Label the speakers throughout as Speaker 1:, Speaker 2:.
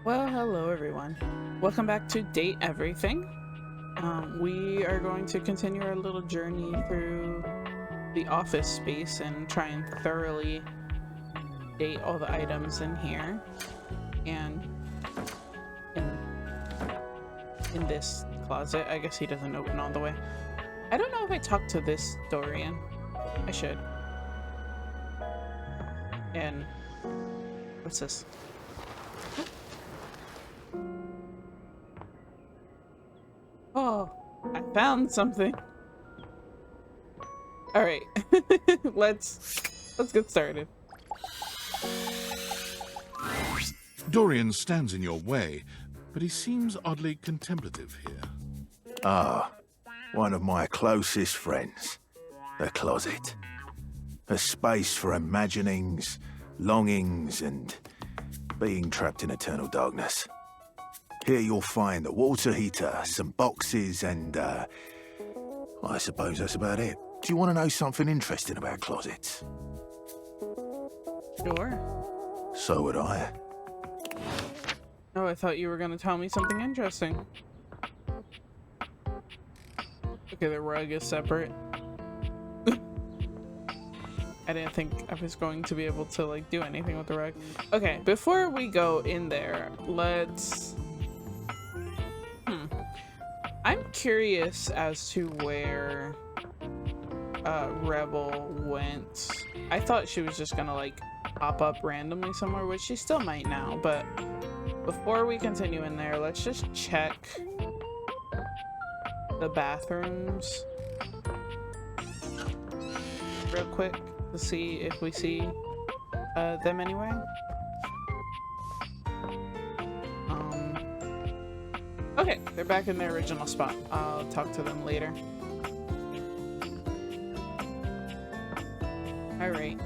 Speaker 1: Well, hello everyone. Welcome back to Date Everything. We are going to continue our little journey through the office space and try and thoroughly date all the items in here and in this closet. I guess he doesn't open all the way. I don't know if I talked to this Dorian. I should. And what's this? Oh, I found something. All right, let's get started.
Speaker 2: Dorian stands in your way, but he seems oddly contemplative here.
Speaker 3: Ah, one of my closest friends. The closet. A space for imaginings, longings, and being trapped in eternal darkness. Here you'll find a water heater, some boxes, and, I suppose that's about it. Do you want to know something interesting about closets?
Speaker 1: Sure.
Speaker 3: So would I.
Speaker 1: Oh, I thought you were gonna tell me something interesting. Okay, the rug is separate. I didn't think I was going to be able to, like, do anything with the rug. Okay, before we go in there, let's... I'm curious as to where Rebel went. I thought she was just gonna, like, pop up randomly somewhere, which she still might now, but before we continue in there, let's just check the bathrooms real quick to see if we see them anywhere. Okay, they're back in their original spot. I'll talk to them later. Alright.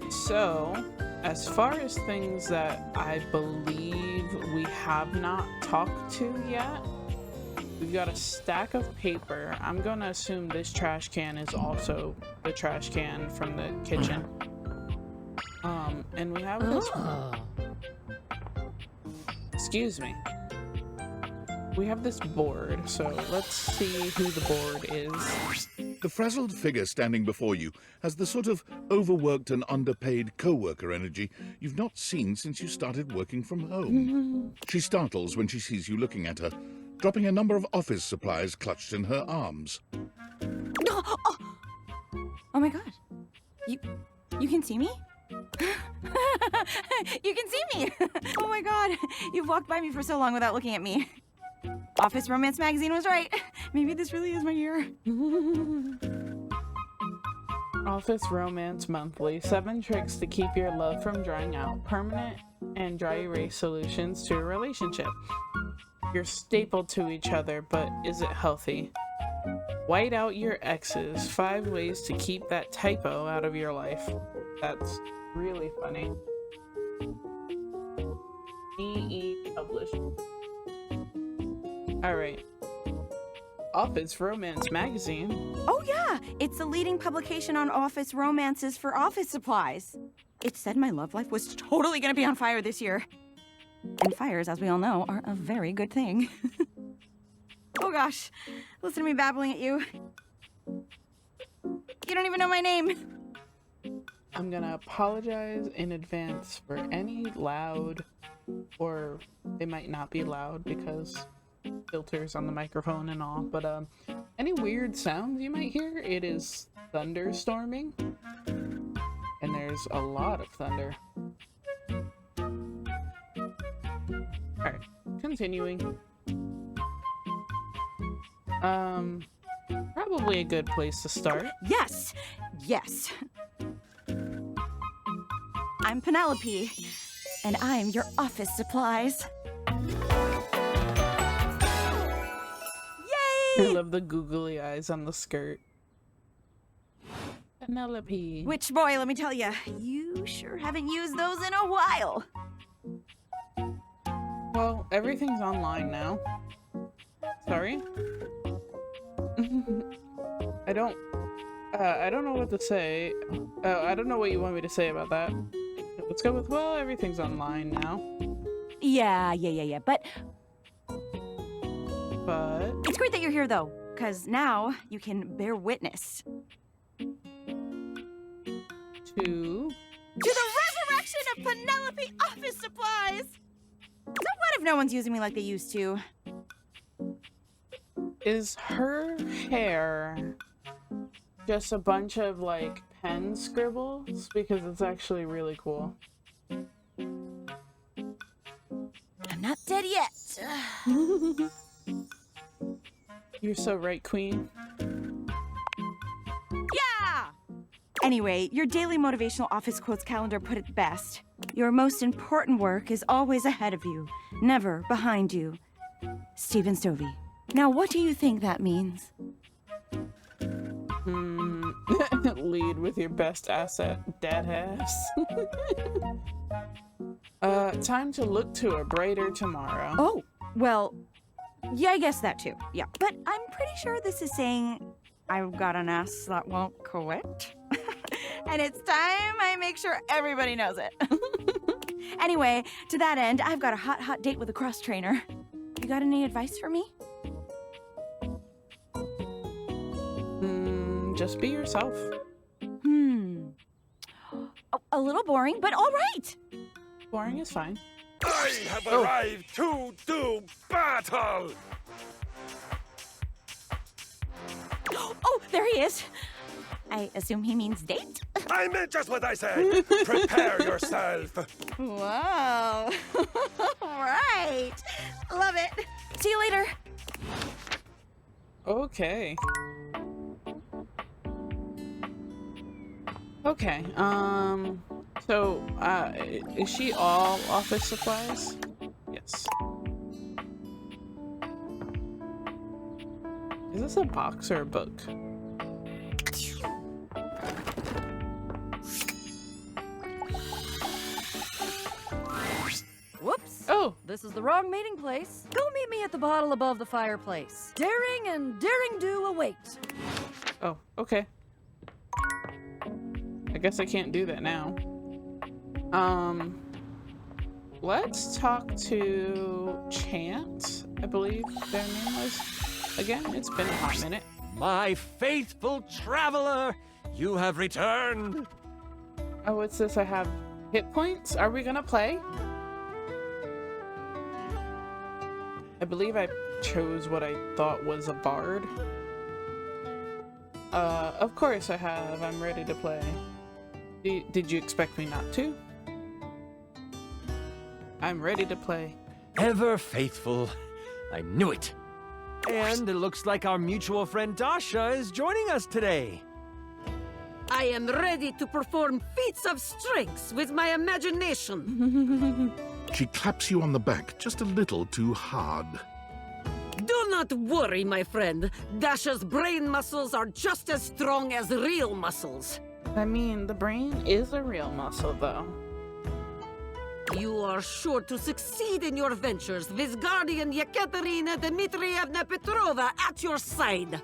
Speaker 1: So, as far as things that I believe we have not talked to yet, we've got a stack of paper. I'm gonna assume this trash can is also the trash can from the kitchen. And we have this... Excuse me. We have this board, so let's see who the board is.
Speaker 2: The frazzled figure standing before you has the sort of overworked and underpaid co-worker energy you've not seen since you started working from home. She startles when she sees you looking at her, dropping a number of office supplies clutched in her arms.
Speaker 4: Oh my god. You can see me? You can see me! Oh my god. You've walked by me for so long without looking at me. Office Romance magazine was right. Maybe this really is my year.
Speaker 1: Office Romance Monthly. 7 tricks to keep your love from drying out. Permanent and dry erase solutions to a relationship. You're stapled to each other, but is it healthy? White out your exes. 5 ways to keep that typo out of your life. That's really funny. EE Publishing. Alright. Office Romance Magazine.
Speaker 4: Oh yeah! It's the leading publication on office romances for office supplies. It said my love life was totally gonna be on fire this year. And fires, as we all know, are a very good thing. Oh gosh, listen to me babbling at you. You don't even know my name.
Speaker 1: I'm gonna apologize in advance for any loud, or they might not be loud because filters on the microphone and all, but any weird sounds you might hear. It is thunderstorming, and there's a lot of thunder. Alright, continuing. Probably a good place to start.
Speaker 4: Yes! Yes! I'm Penelope, and I'm your office supplies.
Speaker 1: I love the googly eyes on the skirt. Penelope.
Speaker 4: Which, boy, let me tell you, you sure haven't used those in a while.
Speaker 1: Well, everything's online now. Sorry? I don't know what to say. I don't know what you want me to say about that. Let's go with, well, everything's online now.
Speaker 4: Yeah. But it's great that you're here, though, because now you can bear witness
Speaker 1: To
Speaker 4: the resurrection of Penelope office supplies! So what if no one's using me like they used to?
Speaker 1: Is her hair just a bunch of, like, pen scribbles? Because it's actually really cool.
Speaker 4: I'm not dead yet.
Speaker 1: You're so right, Queen.
Speaker 4: Yeah! Anyway, your daily motivational office quotes calendar put it best. Your most important work is always ahead of you, never behind you. Stephen Stovey. Now, what do you think that means?
Speaker 1: Lead with your best asset, dead ass. Time to look to a brighter tomorrow.
Speaker 4: Oh, well, yeah, I guess that too. Yeah, but I'm pretty sure this is saying I've got an ass that won't quit. And it's time I make sure everybody knows it. Anyway, to that end, I've got a hot date with a cross trainer. You got any advice for me?
Speaker 1: Just be yourself.
Speaker 4: A little boring, but all right.
Speaker 1: Boring is fine.
Speaker 5: I have arrived to do battle!
Speaker 4: Oh, there he is. I assume he means date?
Speaker 5: I meant just what I said. Prepare yourself.
Speaker 4: Whoa. All right. Love it. See you later.
Speaker 1: Okay. Okay, so, is she all office supplies? Yes. Is this a box or a book?
Speaker 6: Whoops.
Speaker 1: Oh!
Speaker 6: This is the wrong meeting place. Go meet me at the bottle above the fireplace. Daring and daring do await.
Speaker 1: Oh, okay. I guess I can't do that now. Let's talk to Chant, I believe their name was. Again, it's been a hot minute.
Speaker 7: My faithful traveler, you have returned.
Speaker 1: Oh, what's this? I have hit points? Are we gonna play? I believe I chose what I thought was a bard. Of course I have. I'm ready to play. Did you expect me not to? I'm ready to play.
Speaker 7: Ever faithful. I knew it. And it looks like our mutual friend Dasha is joining us today.
Speaker 8: I am ready to perform feats of strength with my imagination.
Speaker 2: She claps you on the back just a little too hard.
Speaker 8: Do not worry, my friend. Dasha's brain muscles are just as strong as real muscles.
Speaker 1: I mean, the brain is a real muscle, though.
Speaker 8: You are sure to succeed in your ventures with Guardian Yekaterina Dmitrievna Petrova at your side.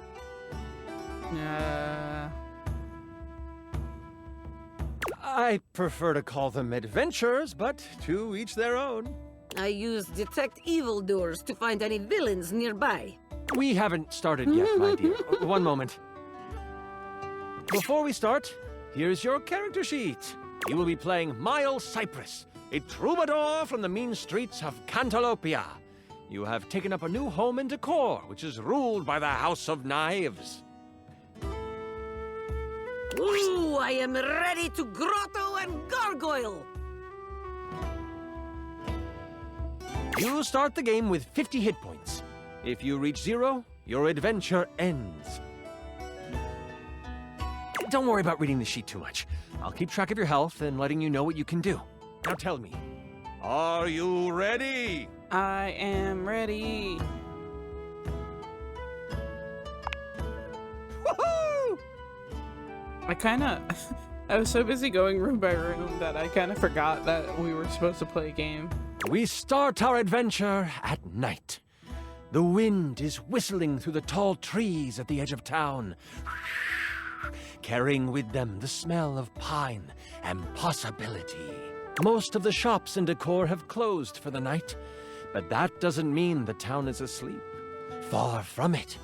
Speaker 7: I prefer to call them adventures, but to each their own.
Speaker 8: I use detect evildoers to find any villains nearby.
Speaker 7: We haven't started yet, my dear. One moment. Before we start, here's your character sheet. You will be playing Miles Cypress, a troubadour from the mean streets of Cantalopia. You have taken up a new home in Decor, which is ruled by the House of Knives.
Speaker 8: Ooh, I am ready to grotto and gargoyle.
Speaker 7: You start the game with 50 hit points. If you reach 0, your adventure ends. Don't worry about reading the sheet too much. I'll keep track of your health and letting you know what you can do. Now tell me, are you ready?
Speaker 1: I am ready.
Speaker 7: Woohoo!
Speaker 1: I was so busy going room by room that I kind of forgot that we were supposed to play a game.
Speaker 7: We start our adventure at night. The wind is whistling through the tall trees at the edge of town, carrying with them the smell of pine and possibility. Most of the shops and decor have closed for the night, but that doesn't mean the town is asleep. Far from it.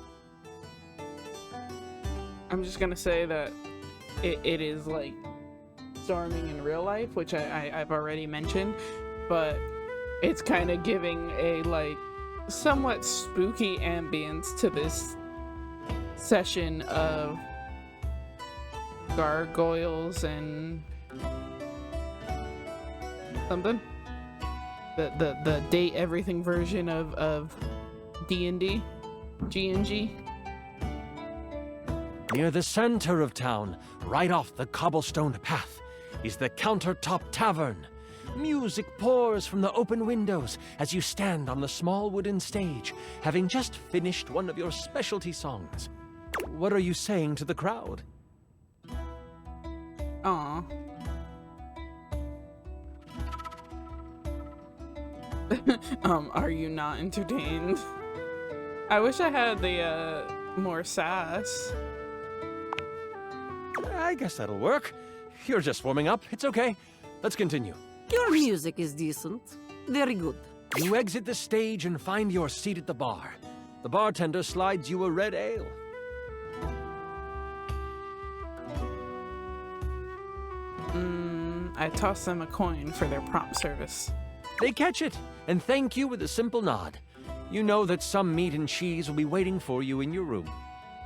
Speaker 1: I'm just gonna say that it is like storming in real life, which I've already mentioned, but it's kind of giving a like somewhat spooky ambience to this session of gargoyles and something. The date everything version of D&D, G&G.
Speaker 7: Near the center of town, right off the cobblestone path, is the Countertop Tavern. Music pours from the open windows as you stand on the small wooden stage, having just finished one of your specialty songs. What are you saying to the crowd?
Speaker 1: Aw. Are you not entertained? I wish I had the more sass.
Speaker 7: I guess that'll work. You're just warming up. It's okay. Let's continue.
Speaker 8: Your music is decent. Very good.
Speaker 7: You exit the stage and find your seat at the bar. The bartender slides you a red ale.
Speaker 1: I toss them a coin for their prompt service.
Speaker 7: They catch it and thank you with a simple nod. You know that some meat and cheese will be waiting for you in your room.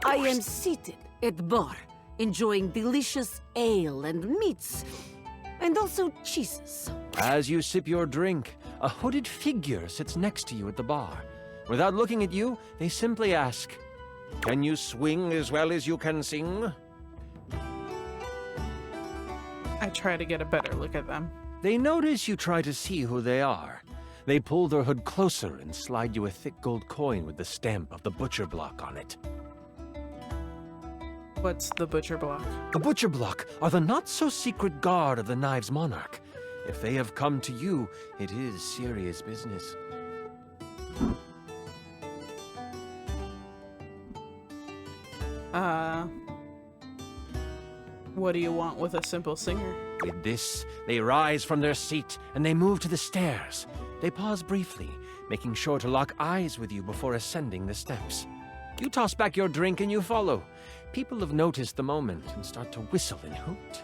Speaker 8: I am seated at the bar, enjoying delicious ale and meats, and also cheeses.
Speaker 7: As you sip your drink, a hooded figure sits next to you at the bar. Without looking at you, they simply ask, "Can you swing as well as you can sing?"
Speaker 1: I try to get a better look at them.
Speaker 7: They notice you try to see who they are. They pull their hood closer and slide you a thick gold coin with the stamp of the butcher block on it.
Speaker 1: What's the butcher block?
Speaker 7: The butcher block are the not-so-secret guard of the Knives Monarch. If they have come to you, it is serious business.
Speaker 1: What do you want with a simple singer?
Speaker 7: With this, they rise from their seat and they move to the stairs. They pause briefly, making sure to lock eyes with you before ascending the steps. You toss back your drink and you follow. People have noticed the moment and start to whistle and hoot.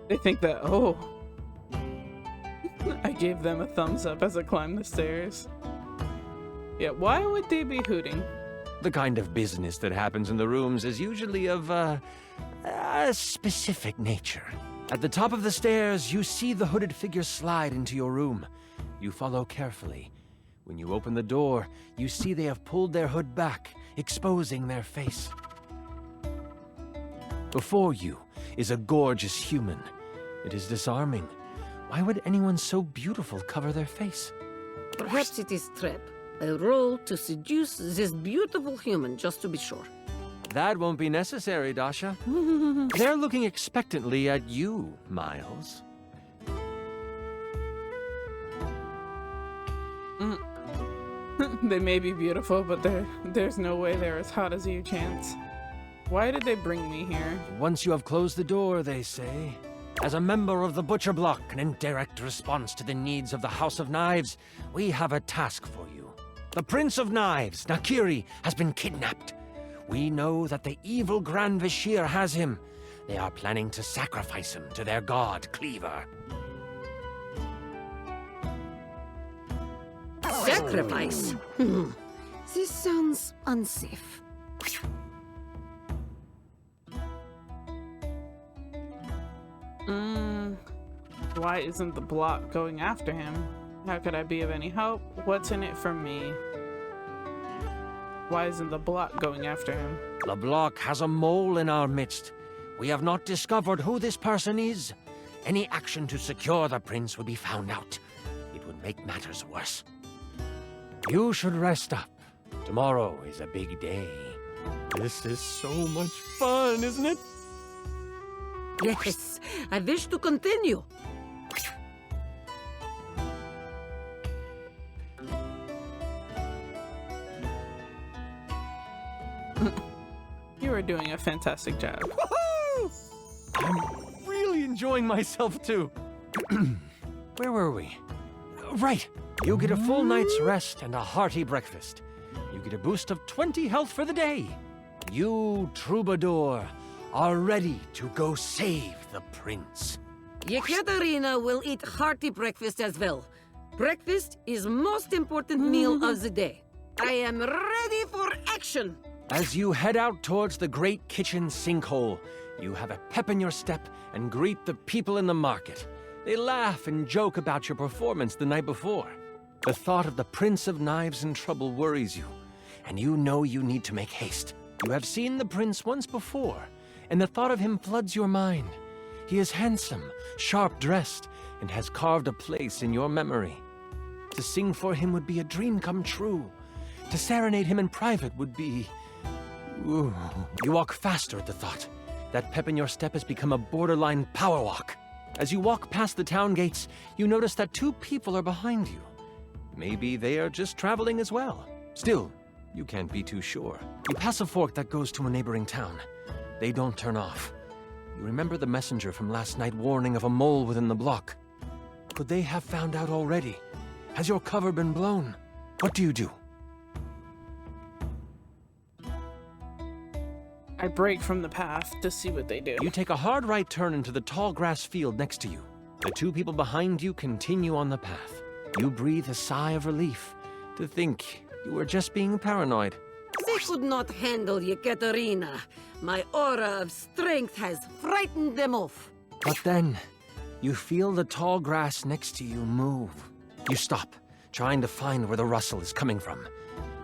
Speaker 1: They think that, oh. I gave them a thumbs up as I climbed the stairs. Yeah, why would they be hooting?
Speaker 7: The kind of business that happens in the rooms is usually of a specific nature. At the top of the stairs, you see the hooded figure slide into your room. You follow carefully. When you open the door, you see they have pulled their hood back, exposing their face. Before you is a gorgeous human. It is disarming. Why would anyone so beautiful cover their face?
Speaker 8: Perhaps it is trap. A role to seduce this beautiful human, just to be sure.
Speaker 7: That won't be necessary, Dasha. They're looking expectantly at you, Miles.
Speaker 1: They may be beautiful, but there's no way they're as hot as you, Chance. Why did they bring me here?
Speaker 7: Once you have closed the door, they say. As a member of the Butcher Block and in direct response to the needs of the House of Knives, we have a task for you. The Prince of Knives, Nakiri, has been kidnapped. We know that the evil Grand Vizier has him. They are planning to sacrifice him to their god, Cleaver.
Speaker 8: Sacrifice? This sounds unsafe.
Speaker 1: Why isn't the block going after him? How could I be of any help? What's in it for me? Why isn't the block going after him?
Speaker 7: The block has a mole in our midst. We have not discovered who this person is. Any action to secure the prince would be found out. It would make matters worse. You should rest up. Tomorrow is a big day. This is so much fun, isn't it?
Speaker 8: Yes, I wish to continue.
Speaker 1: You are doing a fantastic job.
Speaker 7: enjoying myself too. Where were we? Right. You get a full night's rest and a hearty breakfast. You get a boost of 20 health for the day. You, troubadour, are ready to go save the prince.
Speaker 8: Yekaterina will eat hearty breakfast as well. Breakfast is most important meal of the day. I am ready for action.
Speaker 7: As you head out towards the great kitchen sinkhole, you have a pep in your step and greet the people in the market. They laugh and joke about your performance the night before. The thought of the Prince of Knives and Trouble worries you, and you know you need to make haste. You have seen the prince once before, and the thought of him floods your mind. He is handsome, sharp-dressed, and has carved a place in your memory. To sing for him would be a dream come true. To serenade him in private would be... Ooh. You walk faster at the thought. That pep in your step has become a borderline power walk. As you walk past the town gates, you notice that 2 people are behind you. Maybe they are just traveling as well. Still, you can't be too sure. You pass a fork that goes to a neighboring town. They don't turn off. You remember the messenger from last night warning of a mole within the block. Could they have found out already? Has your cover been blown? What do you do?
Speaker 1: I break from the path to see what they do.
Speaker 7: You take a hard right turn into the tall grass field next to you. The 2 people behind you continue on the path. You breathe a sigh of relief to think you were just being paranoid.
Speaker 8: They could not handle Yekaterina. My aura of strength has frightened them off.
Speaker 7: But then, you feel the tall grass next to you move. You stop, trying to find where the rustle is coming from.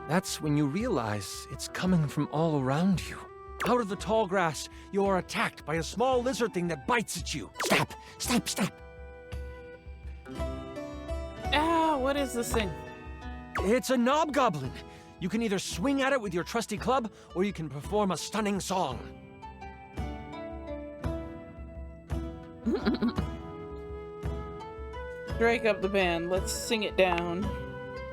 Speaker 7: That's when you realize it's coming from all around you. Out of the tall grass, you are attacked by a small lizard thing that bites at you. Stop! Stop! Stop!
Speaker 1: Ah, what is this thing?
Speaker 7: It's a knobgoblin. You can either swing at it with your trusty club, or you can perform a stunning song.
Speaker 1: Strike up the band. Let's sing it down.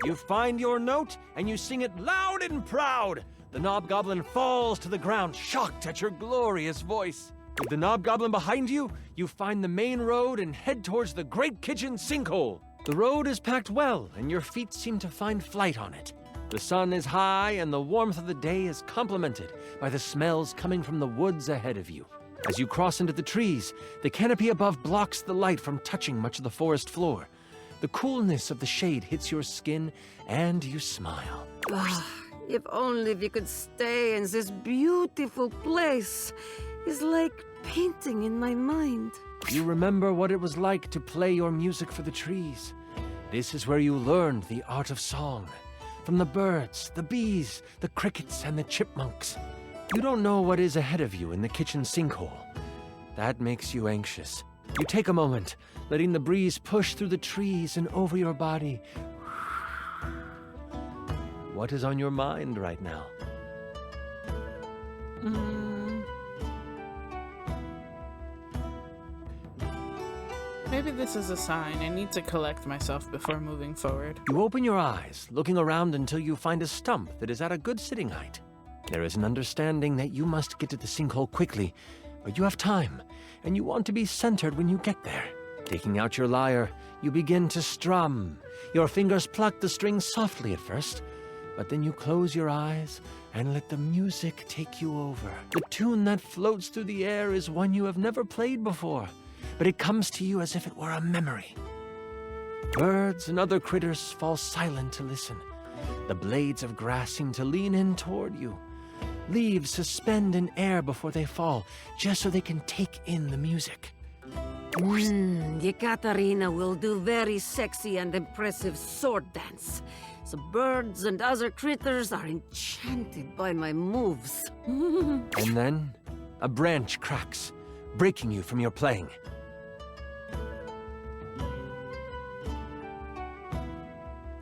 Speaker 7: You find your note, and you sing it loud and proud. The knobgoblin falls to the ground, shocked at your glorious voice. With the knobgoblin behind you, you find the main road and head towards the great kitchen sinkhole. The road is packed well, and your feet seem to find flight on it. The sun is high, and the warmth of the day is complemented by the smells coming from the woods ahead of you. As you cross into the trees, the canopy above blocks the light from touching much of the forest floor. The coolness of the shade hits your skin, and you smile.
Speaker 8: If only we could stay in this beautiful place. It's like painting in my mind.
Speaker 7: You remember what it was like to play your music for the trees. This is where you learned the art of song. From the birds, the bees, the crickets, and the chipmunks. You don't know what is ahead of you in the kitchen sinkhole. That makes you anxious. You take a moment, letting the breeze push through the trees and over your body. What is on your mind right now?
Speaker 1: Maybe this is a sign. I need to collect myself before moving forward.
Speaker 7: You open your eyes, looking around until you find a stump that is at a good sitting height. There is an understanding that you must get to the sinkhole quickly, but you have time, and you want to be centered when you get there. Taking out your lyre, you begin to strum. Your fingers pluck the strings softly at first, but then you close your eyes and let the music take you over. The tune that floats through the air is one you have never played before, but it comes to you as if it were a memory. Birds and other critters fall silent to listen. The blades of grass seem to lean in toward you. Leaves suspend in air before they fall, just so they can take in the music.
Speaker 8: Yekaterina will do very sexy and impressive sword dance. The birds and other critters are enchanted by my moves.
Speaker 7: And then, a branch cracks, breaking you from your playing.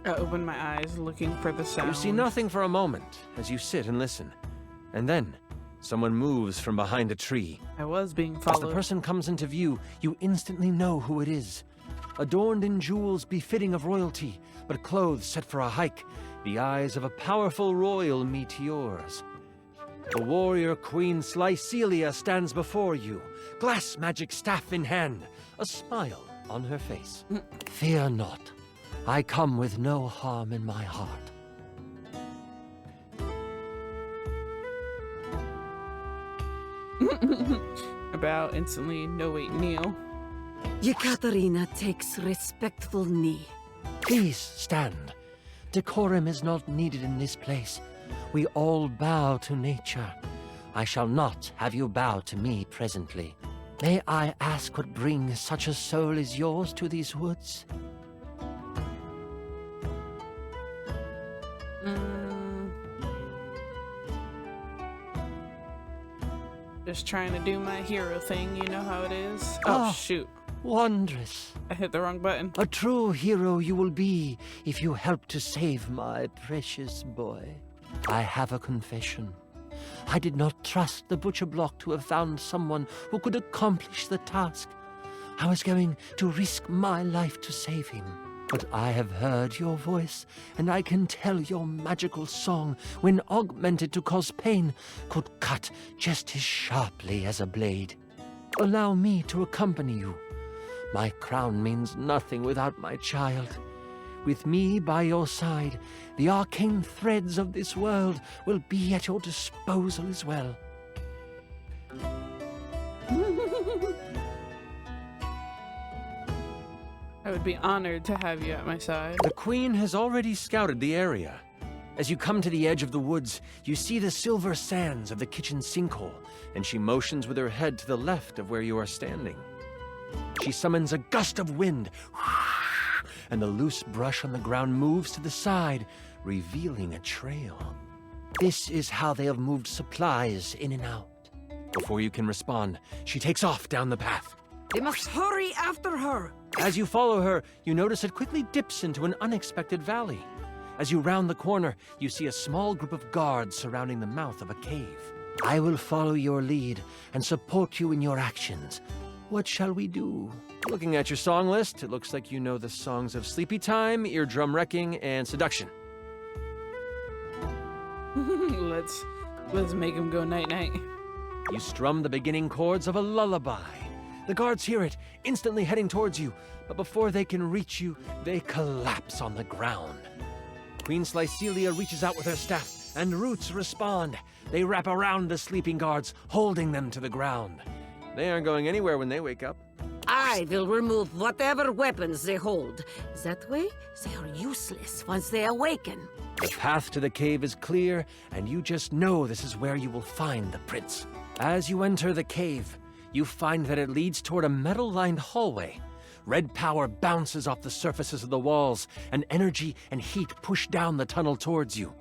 Speaker 1: I open my eyes, looking for the sound.
Speaker 7: You see nothing for a moment as you sit and listen. And then, someone moves from behind a tree.
Speaker 1: I was being
Speaker 7: As
Speaker 1: followed.
Speaker 7: the person comes into view, you instantly know who it is. Adorned in jewels befitting of royalty, but clothes set for a hike, the eyes of a powerful royal meet yours. The warrior Queen Slycelia stands before you, glass magic staff in hand, a smile on her face. Fear not. I come with no harm in my heart.
Speaker 1: About instantly. No, wait, kneel.
Speaker 8: Yekaterina takes respectful knee.
Speaker 7: Please stand. Decorum is not needed in this place. We all bow to nature. I shall not have you bow to me presently. May I ask what brings such a soul as yours to these woods?
Speaker 1: Just trying to do my hero thing, you know how it is. Oh, shoot.
Speaker 7: Wondrous.
Speaker 1: I hit the wrong button.
Speaker 7: A true hero you will be if you help to save my precious boy. I have a confession. I did not trust the butcher block to have found someone who could accomplish the task. I was going to risk my life to save him. But I have heard your voice, and I can tell your magical song, when augmented to cause pain, could cut just as sharply as a blade. Allow me to accompany you. My crown means nothing without my child. With me by your side, the arcane threads of this world will be at your disposal as well.
Speaker 1: I would be honored to have you at my side.
Speaker 7: The Queen has already scouted the area. As you come to the edge of the woods, you see the silver sands of the kitchen sinkhole, and she motions with her head to the left of where you are standing. She summons a gust of wind, and the loose brush on the ground moves to the side, revealing a trail. This is how they have moved supplies in and out. Before you can respond, she takes off down the path.
Speaker 8: They must hurry after her.
Speaker 7: As you follow her, you notice it quickly dips into an unexpected valley. As you round the corner, you see a small group of guards surrounding the mouth of a cave. I will follow your lead and support you in your actions. What shall we do? Looking at your song list, it looks like you know the songs of Sleepy Time, Eardrum Wrecking, and Seduction.
Speaker 1: Let's make him go night-night.
Speaker 7: You strum the beginning chords of a lullaby. The guards hear it, instantly heading towards you, but before they can reach you, they collapse on the ground. Queen Slycelia reaches out with her staff, and roots respond. They wrap around the sleeping guards, holding them to the ground. They aren't going anywhere when they wake up.
Speaker 8: I will remove whatever weapons they hold. That way, they are useless once they awaken.
Speaker 7: The path to the cave is clear, and you just know this is where you will find the prince. As you enter the cave, you find that it leads toward a metal-lined hallway. Red power bounces off the surfaces of the walls, and energy and heat push down the tunnel towards you.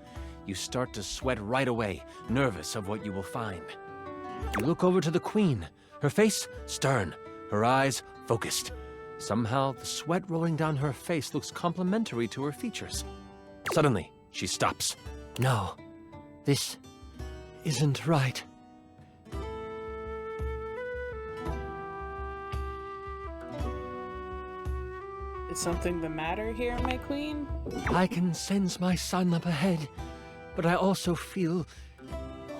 Speaker 7: You start to sweat right away, nervous of what you will find. You look over to the queen, her face stern, her eyes focused. Somehow, the sweat rolling down her face looks complementary to her features. Suddenly, she stops. No, this isn't right.
Speaker 1: Is something the matter here, my queen?
Speaker 7: I can sense my son up ahead, but I also feel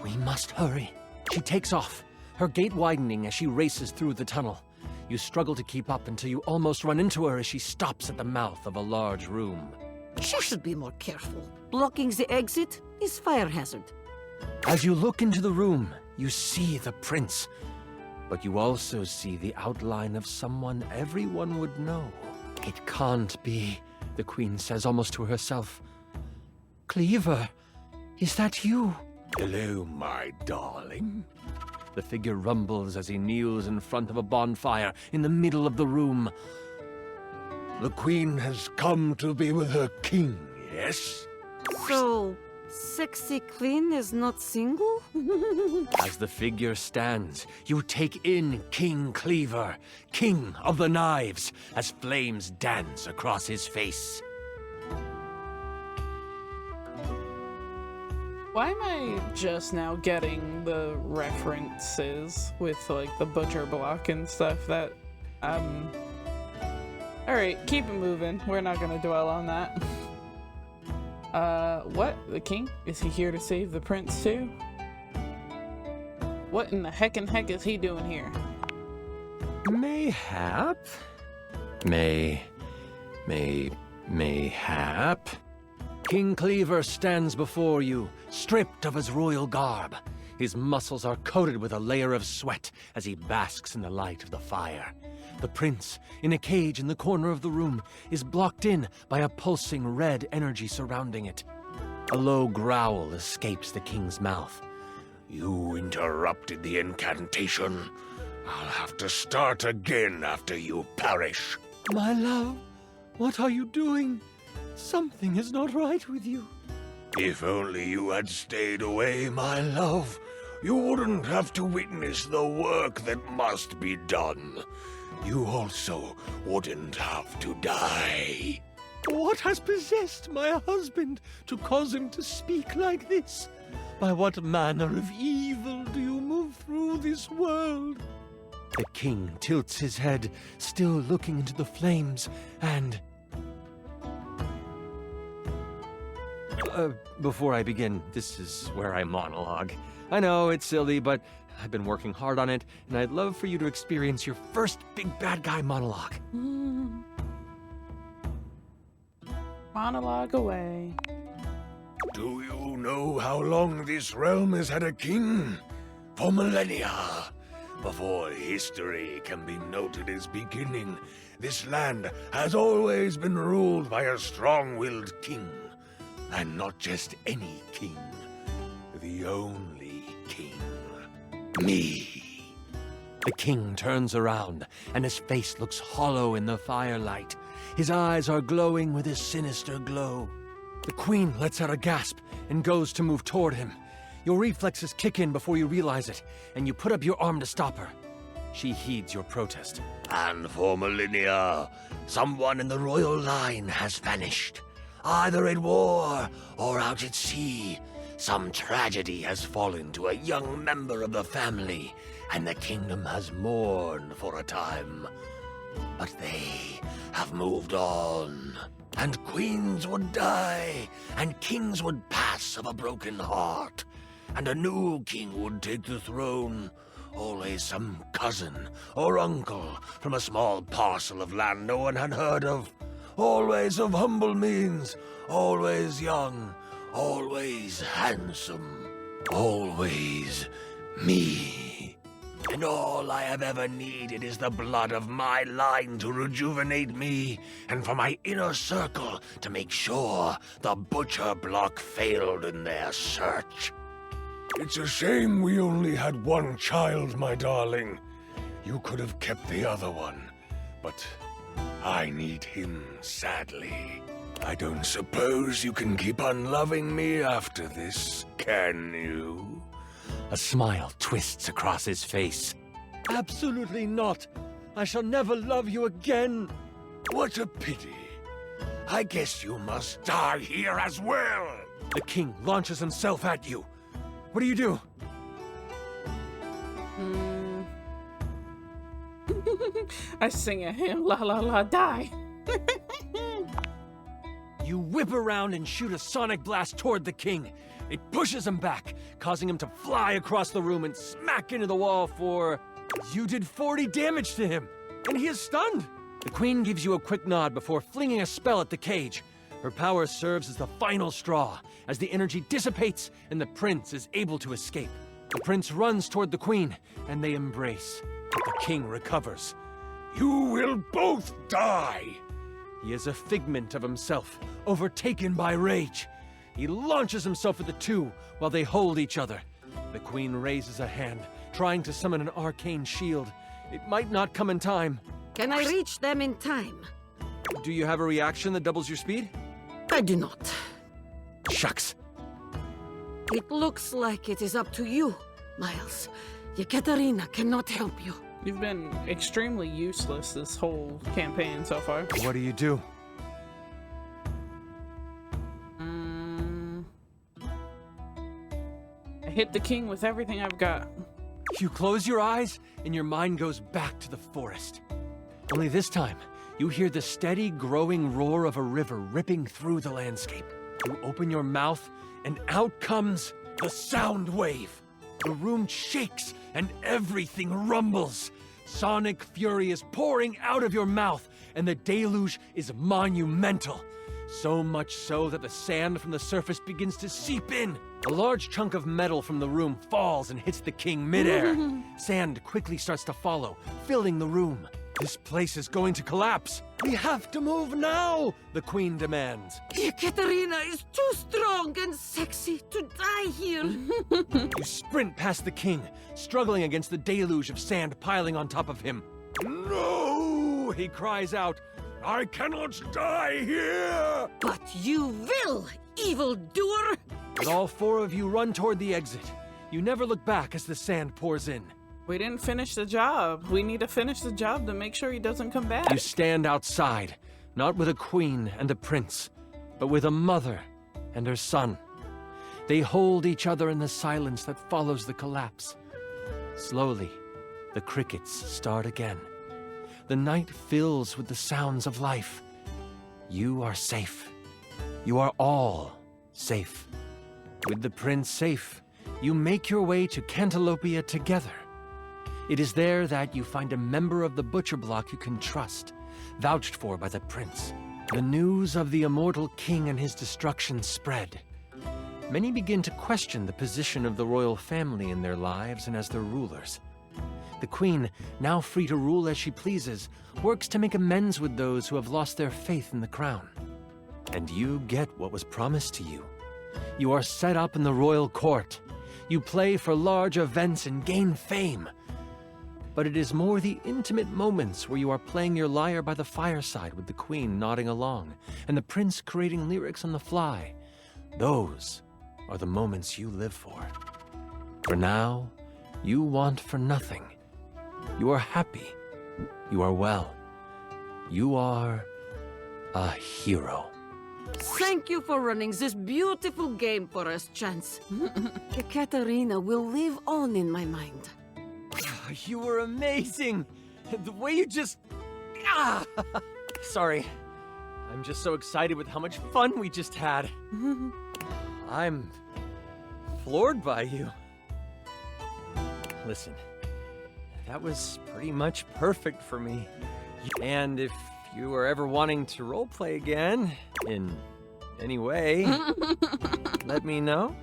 Speaker 7: we must hurry. She takes off, her gait widening as she races through the tunnel. You struggle to keep up until you almost run into her as she stops at the mouth of a large room.
Speaker 8: She should be more careful. Blocking the exit is fire hazard.
Speaker 7: As you look into the room, you see the prince, but you also see the outline of someone everyone would know. It can't be, the queen says almost to herself. Cleaver, is that you?
Speaker 5: Hello, my darling.
Speaker 7: The figure rumbles as he kneels in front of a bonfire in the middle of the room.
Speaker 5: The queen has come to be with her king, yes?
Speaker 8: So, sexy queen is not single?
Speaker 7: As the figure stands, you take in King Cleaver, king of the knives, as flames dance across his face.
Speaker 1: Why am I just now getting the references with like the butcher block and stuff that alright, keep it moving. We're not gonna dwell on that. What? The king? Is he here to save the prince too? What in the heck is he doing here?
Speaker 7: Mayhap? Mayhap? King Cleaver stands before you, stripped of his royal garb. His muscles are coated with a layer of sweat as he basks in the light of the fire. The prince, in a cage in the corner of the room, is blocked in by a pulsing red energy surrounding it. A low growl escapes the king's mouth.
Speaker 5: You interrupted the incantation. I'll have to start again after you perish.
Speaker 7: My love, what are you doing? Something is not right with you.
Speaker 5: If only you had stayed away, my love. You wouldn't have to witness the work that must be done. You also wouldn't have to die.
Speaker 7: What has possessed my husband to cause him to speak like this? By what manner of evil do you move through this world? The king tilts his head, still looking into the flames, and... before I begin, this is where I monologue. I know, it's silly, but I've been working hard on it, and I'd love for you to experience your first big bad guy monologue.
Speaker 1: Monologue away.
Speaker 5: Do you know how long this realm has had a king? For millennia. Before history can be noted as beginning, this land has always been ruled by a strong-willed king. And not just any king. The only king. Me.
Speaker 7: The king turns around, and his face looks hollow in the firelight. His eyes are glowing with a sinister glow. The queen lets out a gasp and goes to move toward him. Your reflexes kick in before you realize it, and you put up your arm to stop her. She heeds your protest.
Speaker 5: And for millennia, someone in the royal line has vanished. Either at war or out at sea. Some tragedy has fallen to a young member of the family, and the kingdom has mourned for a time. But they have moved on. And queens would die, and kings would pass of a broken heart. And a new king would take the throne. Always some cousin or uncle from a small parcel of land no one had heard of. Always of humble means, always young, always handsome, always me. And all I have ever needed is the blood of my line to rejuvenate me, and for my inner circle to make sure the butcher block failed in their search. It's a shame we only had one child, my darling. You could have kept the other one, but I need him sadly. I don't suppose you can keep on loving me after this, can you?
Speaker 7: A smile twists across his face. Absolutely not. I shall never love you again.
Speaker 5: What a pity. I guess you must die here as well.
Speaker 7: The king launches himself at you. What do you do?
Speaker 1: I sing at him, la la la, die.
Speaker 7: You whip around and shoot a sonic blast toward the king. It pushes him back, causing him to fly across the room and smack into the wall for... You did 40 damage to him, and he is stunned. The queen gives you a quick nod before flinging a spell at the cage. Her power serves as the final straw, as the energy dissipates and the prince is able to escape. The prince runs toward the queen, and they embrace. But the king recovers.
Speaker 5: You will both die.
Speaker 7: He is a figment of himself, overtaken by rage. He launches himself at the two while they hold each other. The queen raises a hand, trying to summon an arcane shield. It might not come in time.
Speaker 8: Can I reach them in time?
Speaker 7: Do you have a reaction that doubles your speed?
Speaker 8: I do not.
Speaker 7: Shucks.
Speaker 8: It looks like it is up to you, Miles. Yekaterina cannot help you.
Speaker 1: You've been extremely useless this whole campaign so far.
Speaker 7: What do you do?
Speaker 1: I hit the king with everything I've got.
Speaker 7: You close your eyes, and your mind goes back to the forest. Only this time, you hear the steady, growing roar of a river ripping through the landscape. You open your mouth, and out comes the sound wave. The room shakes and everything rumbles. Sonic fury is pouring out of your mouth, and the deluge is monumental. So much so that the sand from the surface begins to seep in. A large chunk of metal from the room falls and hits the king midair. Sand quickly starts to follow, filling the room. This place is going to collapse. We have to move now, the queen demands.
Speaker 8: Ekaterina is too strong and sexy to die here.
Speaker 7: You sprint past the king, struggling against the deluge of sand piling on top of him. No, he cries out. I cannot die here!
Speaker 8: But you will, evildoer!
Speaker 7: But all four of you run toward the exit. You never look back as the sand pours in.
Speaker 1: We didn't finish the job. We need to finish the job to make sure he doesn't come back.
Speaker 7: You stand outside, not with a queen and a prince, but with a mother and her son. They hold each other in the silence that follows the collapse. Slowly, the crickets start again. The night fills with the sounds of life. You are safe. You are all safe. With the prince safe, you make your way to Cantalopia together. It is there that you find a member of the butcher block you can trust, vouched for by the prince. The news of the immortal king and his destruction spread. Many begin to question the position of the royal family in their lives and as their rulers. The queen, now free to rule as she pleases, works to make amends with those who have lost their faith in the crown. And you get what was promised to you. You are set up in the royal court. You play for large events and gain fame. But it is more the intimate moments where you are playing your lyre by the fireside with the queen nodding along, and the prince creating lyrics on the fly. Those are the moments you live for. For now, you want for nothing. You are happy. You are well. You are a hero.
Speaker 8: Thank you for running this beautiful game for us, Chance. Ekaterina will live on in my mind.
Speaker 7: You were amazing. The way you just... Sorry. I'm just so excited with how much fun we just had. I'm floored by you. Listen, that was pretty much perfect for me. And if you are ever wanting to roleplay again, in any way, let me know.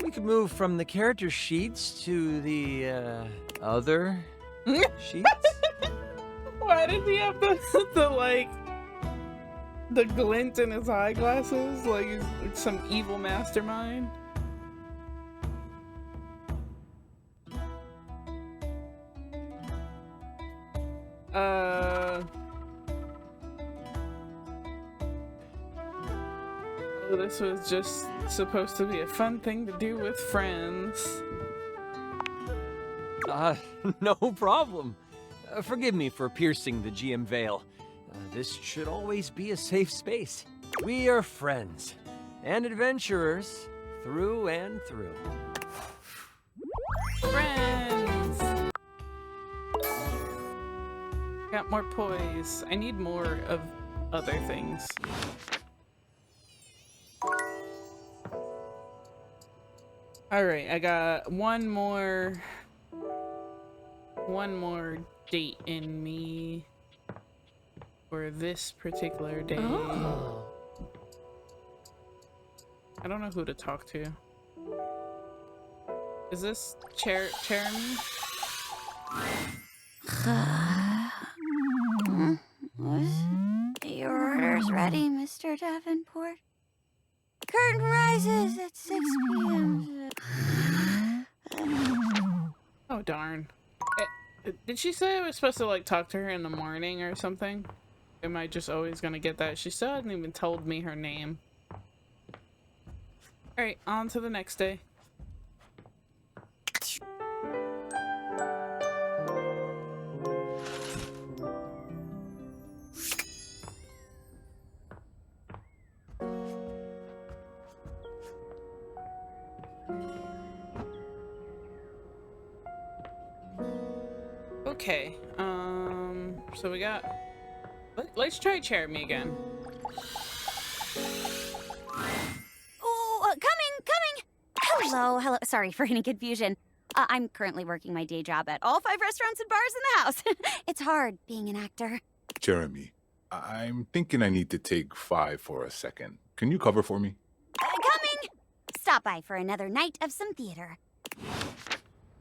Speaker 7: We could move from the character sheets to the, other sheets.
Speaker 1: Why did he have the glint in his eyeglasses? Like he's like some evil mastermind? Oh, this was just supposed to be a fun thing to do with friends.
Speaker 7: No problem. Forgive me for piercing the GM veil. This should always be a safe space. We are friends and adventurers through and through.
Speaker 1: Friends! Got more poise. I need more of other things. Alright, I got one more date in me for this particular day.
Speaker 6: Oh.
Speaker 1: I don't know who to talk to. Is this Jeremy?
Speaker 9: Your order's ready, Mr. Davenport. Curtain rises at 6 p.m.
Speaker 1: Oh, darn. Did she say I was supposed to, like, talk to her in the morning or something? Am I just always gonna get that? She still hasn't even told me her name. Alright, on to the next day. Okay, so we got... Let's try Jeremy again.
Speaker 9: Oh, coming! Hello. Sorry for any confusion. I'm currently working my day job at all 5 restaurants and bars in the house. It's hard being an actor.
Speaker 10: Jeremy, I'm thinking I need to take 5 for a second. Can you cover for me?
Speaker 9: Coming! Stop by for another night of some theater.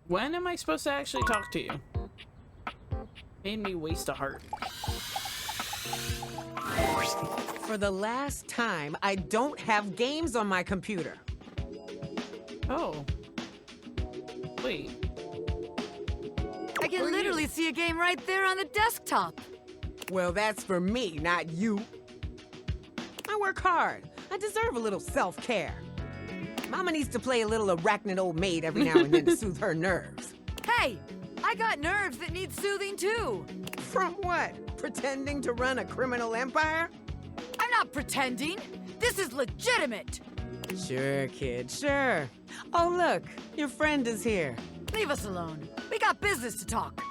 Speaker 1: When am I supposed to actually talk to you? Made me waste a heart.
Speaker 11: For the last time, I don't have games on my computer.
Speaker 1: Oh. Wait.
Speaker 6: I can literally see a game right there on the desktop.
Speaker 11: Well, that's for me, not you. I work hard. I deserve a little self-care. Mama needs to play a little arachnid old maid every now and then to soothe her nerves.
Speaker 6: Hey, I got nerves that need soothing too.
Speaker 11: From what? Pretending to run a criminal empire?
Speaker 6: I'm not pretending. This is legitimate.
Speaker 11: Sure, kid, sure. Oh, look, your friend is here.
Speaker 6: Leave us alone. We got business to talk.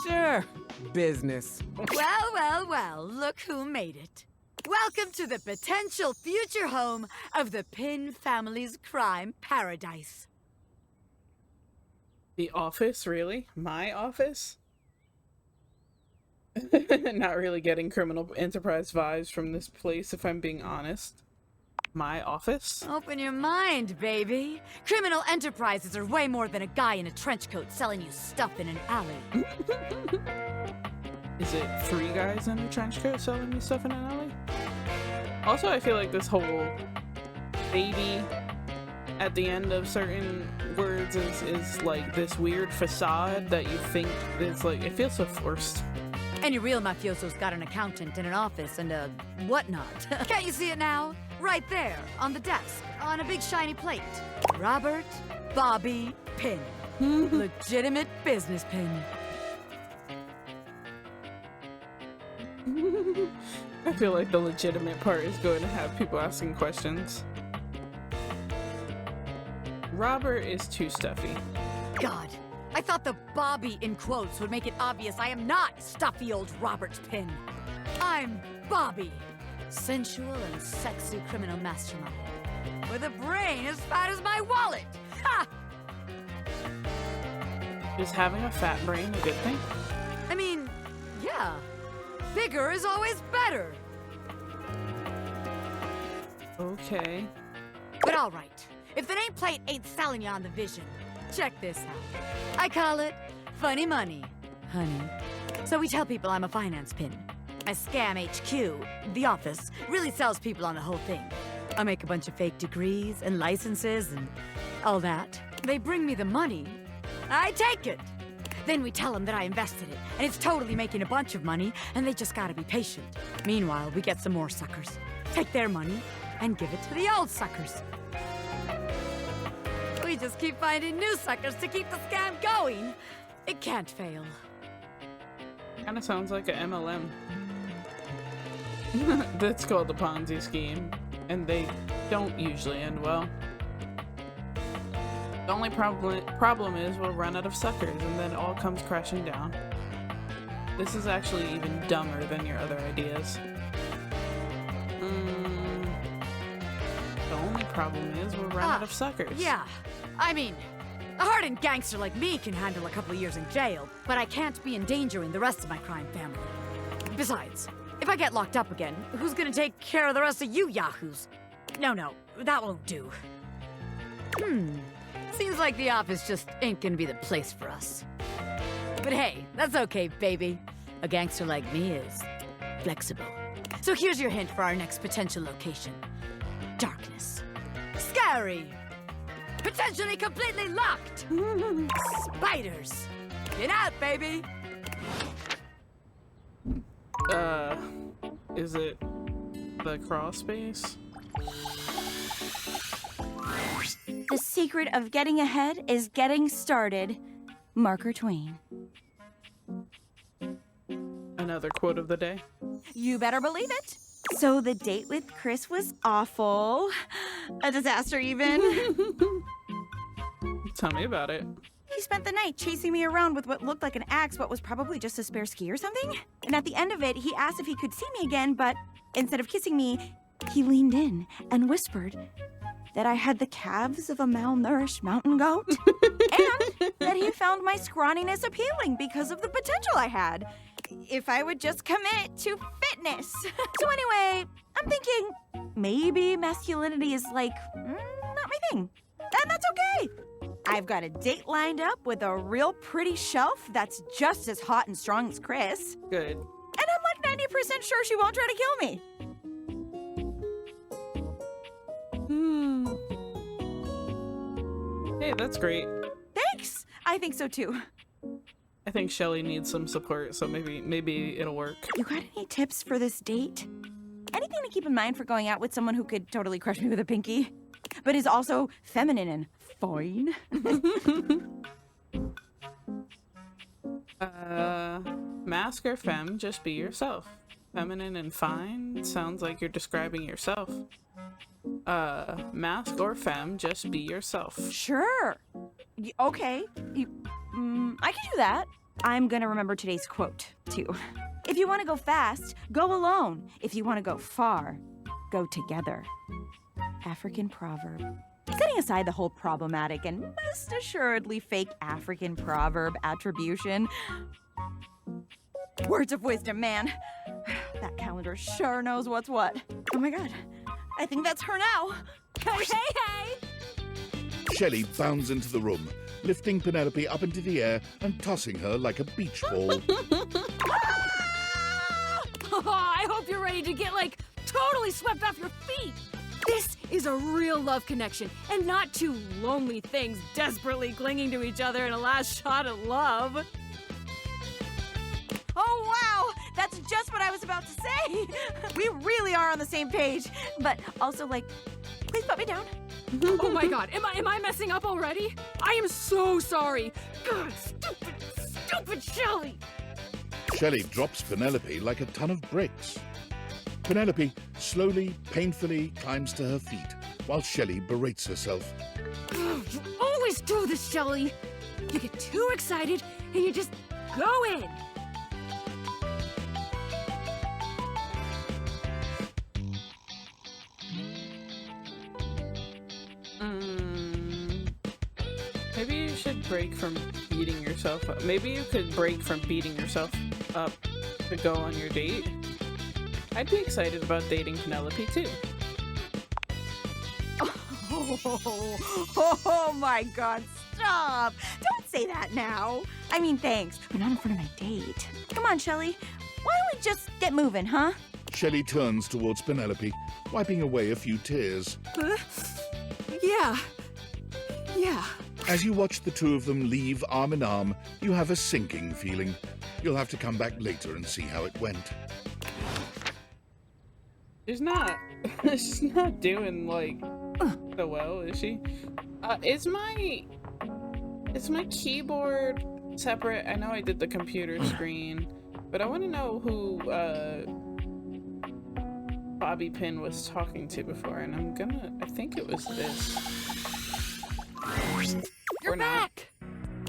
Speaker 11: Sure, business.
Speaker 6: Well, well, well, look who made it. Welcome to the potential future home of the Pin family's crime paradise.
Speaker 1: The office, really? My office? Not really getting criminal enterprise vibes from this place, if I'm being honest. My office?
Speaker 6: Open your mind, baby. Criminal enterprises are way more than a guy in a trench coat selling you stuff in an alley.
Speaker 1: Is it 3 guys in a trench coat selling me stuff in an alley? Also, I feel like this whole baby at the end of certain words is like this weird facade that you think is like, it feels so forced.
Speaker 6: Any real mafioso's got an accountant and an office and a whatnot. Can't you see it now? Right there, on the desk, on a big shiny plate. Robert Bobby Pin. Legitimate business pin.
Speaker 1: I feel like the legitimate part is going to have people asking questions. Robert is too stuffy.
Speaker 6: God, I thought the Bobby in quotes would make it obvious I am not stuffy old Robert Pin. I'm Bobby, sensual and sexy criminal mastermind, with a brain as fat as my wallet. Ha!
Speaker 1: Is having a fat brain a good thing?
Speaker 6: I mean, yeah. Bigger is always better.
Speaker 1: Okay.
Speaker 6: But all right, if the nameplate ain't selling you on the vision, check this out. I call it funny money, honey. So we tell people I'm a finance pin. A scam HQ, the office, really sells people on the whole thing. I make a bunch of fake degrees and licenses and all that. They bring me the money. I take it. Then we tell them that I invested it, and it's totally making a bunch of money, and they just gotta be patient. Meanwhile, we get some more suckers, take their money, and give it to the old suckers. We just keep finding new suckers to keep the scam going. It can't fail.
Speaker 1: Kinda sounds like an MLM. That's called the Ponzi scheme, and they don't usually end well. The only problem is we'll run out of suckers and then it all comes crashing down. This is actually even dumber than your other ideas. The only problem is we'll run out of suckers.
Speaker 6: Yeah, I mean, a hardened gangster like me can handle a couple of years in jail, but I can't be endangering the rest of my crime family. Besides, if I get locked up again, who's gonna take care of the rest of you yahoos? No, that won't do. Seems like the office just ain't gonna be the place for us. But hey, that's okay, baby. A gangster like me is flexible. So here's your hint for our next potential location. Darkness. Scary. Potentially completely locked. Spiders. Get out, baby.
Speaker 1: Is it the crawl space?
Speaker 4: The secret of getting ahead is getting started. Marker Twain.
Speaker 1: Another quote of the day.
Speaker 4: You better believe it. So the date with Chris was awful. A disaster, even.
Speaker 1: Tell me about it.
Speaker 4: He spent the night chasing me around with what looked like an axe, but was probably just a spare ski or something. And at the end of it, he asked if he could see me again, but instead of kissing me, he leaned in and whispered that I had the calves of a malnourished mountain goat and that he found my scrawniness appealing because of the potential I had. If I would just commit to fitness. So anyway, I'm thinking maybe masculinity is like, not my thing. And that's okay. I've got a date lined up with a real pretty shelf that's just as hot and strong as Chris.
Speaker 1: Good.
Speaker 4: And I'm like 90% sure she won't try to kill me.
Speaker 1: Hey, that's great.
Speaker 4: Thanks. I think so too.
Speaker 1: I think Shelly needs some support, so maybe it'll work.
Speaker 4: You got any tips for this date? Anything to keep in mind for going out with someone who could totally crush me with a pinky, but is also feminine and fine?
Speaker 1: Mask or femme, just be yourself. Feminine and fine sounds like you're describing yourself. Mask or femme, just be yourself.
Speaker 4: Sure. Okay. I can do that. I'm gonna remember today's quote, too. If you want to go fast, go alone. If you want to go far, go together. African proverb. Setting aside the whole problematic and most assuredly fake African proverb attribution. Words of wisdom, man. That calendar sure knows what's what. Oh my god. I think that's her now. Hey, hey, hey!
Speaker 2: Shelley bounds into the room, lifting Penelope up into the air and tossing her like a beach ball.
Speaker 6: I hope you're ready to get, like, totally swept off your feet. This is a real love connection, and not two lonely things desperately clinging to each other in a last shot at love.
Speaker 4: Oh, wow! That's just what I was about to say! We really are on the same page. But also, like, please put me down.
Speaker 6: Oh my god, am I messing up already? I am so sorry. God, stupid Shelly!
Speaker 2: Shelley drops Penelope like a ton of bricks. Penelope slowly, painfully climbs to her feet, while Shelley berates herself.
Speaker 6: You always do this, Shelly. You get too excited, and you just go in.
Speaker 1: Maybe you should break from beating yourself up. Maybe you could break from beating yourself up to go on your date. I'd be excited about dating Penelope too.
Speaker 4: Oh my god, stop! Don't say that now. I mean, thanks, but not in front of my date. Come on, Shelly. Why don't we just get moving, huh?
Speaker 2: Shelley turns towards Penelope, wiping away a few tears.
Speaker 6: Yeah.
Speaker 2: As you watch the two of them leave arm in arm, you have a sinking feeling. You'll have to come back later and see how it went.
Speaker 1: She's not doing, like, so well, is she? Is my keyboard separate? I know I did the computer screen, but I want to know who, Bobby Pin was talking to before, and I think it was this.
Speaker 12: You're back!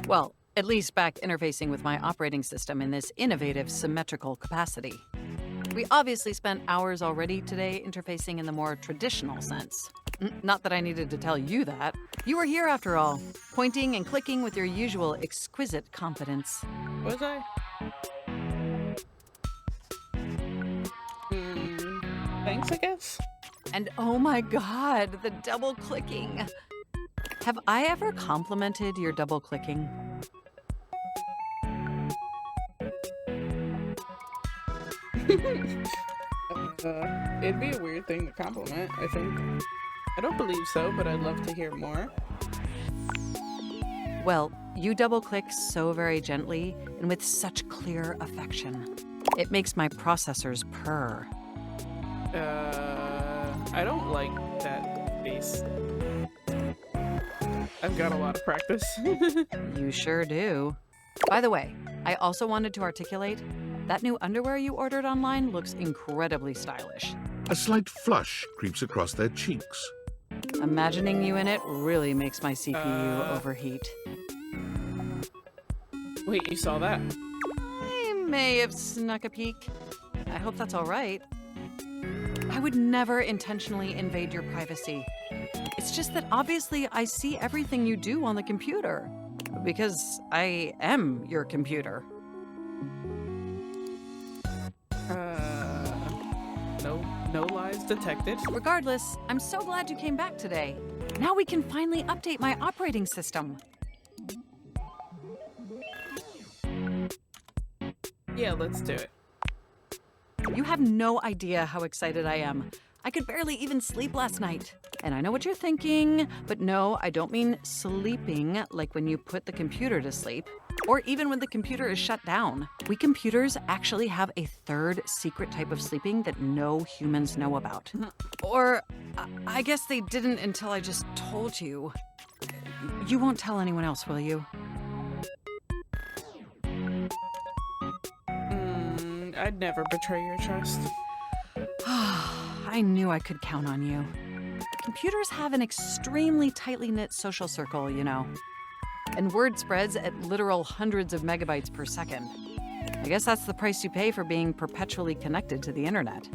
Speaker 12: Well, at least back interfacing with my operating system in this innovative, symmetrical capacity. We obviously spent hours already today interfacing in the more traditional sense. Not that I needed to tell you that. You were here after all, pointing and clicking with your usual exquisite confidence.
Speaker 1: Was I? Thanks, I guess?
Speaker 12: And oh my god, the double clicking. Have I ever complimented your double clicking?
Speaker 1: It'd be a weird thing to compliment, I think. I don't believe so, but I'd love to hear more.
Speaker 12: Well, you double click so very gently and with such clear affection. It makes my processors purr.
Speaker 1: I don't like that face. I've got a lot of practice.
Speaker 12: You sure do. By the way, I also wanted to articulate that new underwear you ordered online looks incredibly stylish.
Speaker 2: A slight flush creeps across their cheeks.
Speaker 12: Imagining you in it really makes my CPU overheat.
Speaker 1: Wait, you saw that?
Speaker 12: I may have snuck a peek. I hope that's all right. I would never intentionally invade your privacy. It's just that obviously I see everything you do on the computer. because I am your computer.
Speaker 1: No lies detected.
Speaker 12: Regardless, I'm so glad you came back today. Now we can finally update my operating system.
Speaker 1: Yeah, let's do it.
Speaker 12: You have no idea how excited I am. I could barely even sleep last night. And I know what you're thinking, but no, I don't mean sleeping like when you put the computer to sleep, or even when the computer is shut down. We computers actually have a third secret type of sleeping that no humans know about. Or I guess they didn't until I just told you. You won't tell anyone else, will you?
Speaker 1: I'd never betray your trust.
Speaker 12: I knew I could count on you. Computers have an extremely tightly knit social circle, you know. And word spreads at literal hundreds of megabytes per second. I guess that's the price you pay for being perpetually connected to the internet.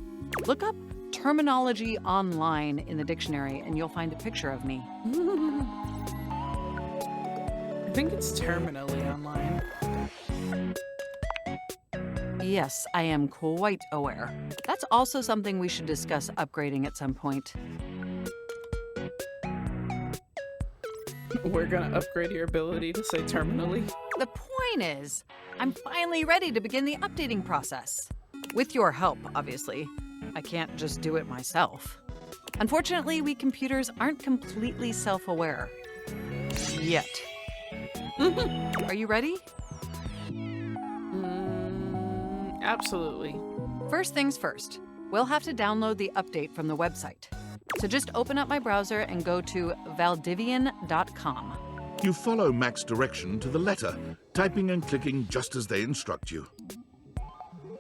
Speaker 12: Look up terminology online in the dictionary and you'll find a picture of me.
Speaker 1: I think it's terminally online.
Speaker 12: Yes, I am quite aware. That's also something we should discuss upgrading at some point.
Speaker 1: We're gonna upgrade your ability to say terminally.
Speaker 12: The point is, I'm finally ready to begin the updating process. With your help, obviously. I can't just do it myself. Unfortunately, we computers aren't completely self-aware. Yet. Are you ready?
Speaker 1: Absolutely.
Speaker 12: First things first, we'll have to download the update from the website. So just open up my browser and go to valdivian.com.
Speaker 2: You follow Mac's direction to the letter, typing and clicking just as they instruct you.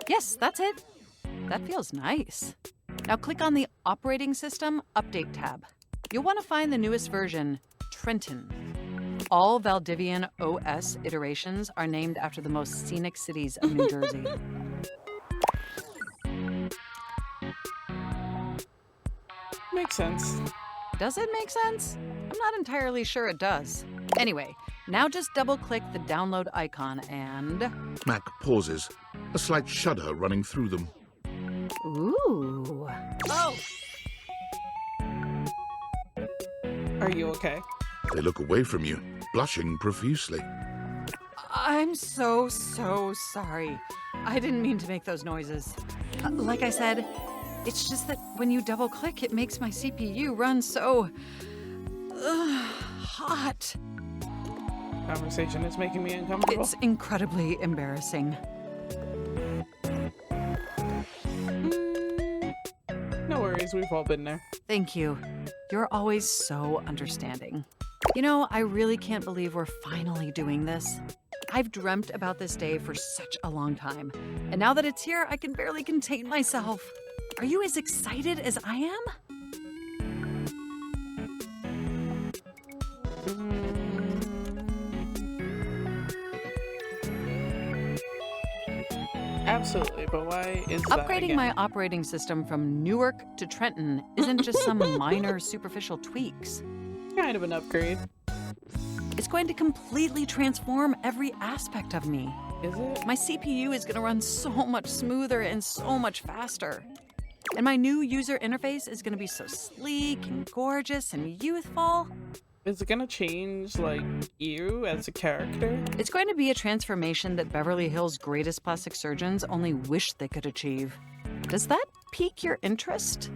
Speaker 12: Yes, that's it. That feels nice. Now click on the Operating System Update tab. You'll want to find the newest version, Trenton. All Valdivian OS iterations are named after the most scenic cities of New Jersey.
Speaker 1: Makes sense.
Speaker 12: Does it make sense? I'm not entirely sure it does. Anyway, now just double-click the download icon and...
Speaker 2: Mac pauses, a slight shudder running through them.
Speaker 12: Ooh.
Speaker 1: Oh! Are you okay?
Speaker 2: They look away from you, blushing profusely.
Speaker 12: I'm so sorry. I didn't mean to make those noises. Like I said, it's just that when you double-click, it makes my CPU run so... hot.
Speaker 1: Conversation is making me uncomfortable.
Speaker 12: It's incredibly embarrassing.
Speaker 1: No worries, we've all been there.
Speaker 12: Thank you. You're always so understanding. You know, I really can't believe we're finally doing this. I've dreamt about this day for such a long time, and now that it's here, I can barely contain myself. Are you as excited as I am?
Speaker 1: Absolutely, but why is that
Speaker 12: Upgrading
Speaker 1: again?
Speaker 12: my operating system from Newark to Trenton isn't just some minor superficial tweaks.
Speaker 1: Kind of an upgrade.
Speaker 12: It's going to completely transform every aspect of me.
Speaker 1: Is it?
Speaker 12: My CPU is going to run so much smoother and so much faster. And my new user interface is going to be so sleek and gorgeous and youthful.
Speaker 1: Is it gonna change, like, you as a character?
Speaker 12: It's going to be a transformation that Beverly Hills' greatest plastic surgeons only wish they could achieve. Does that pique your interest?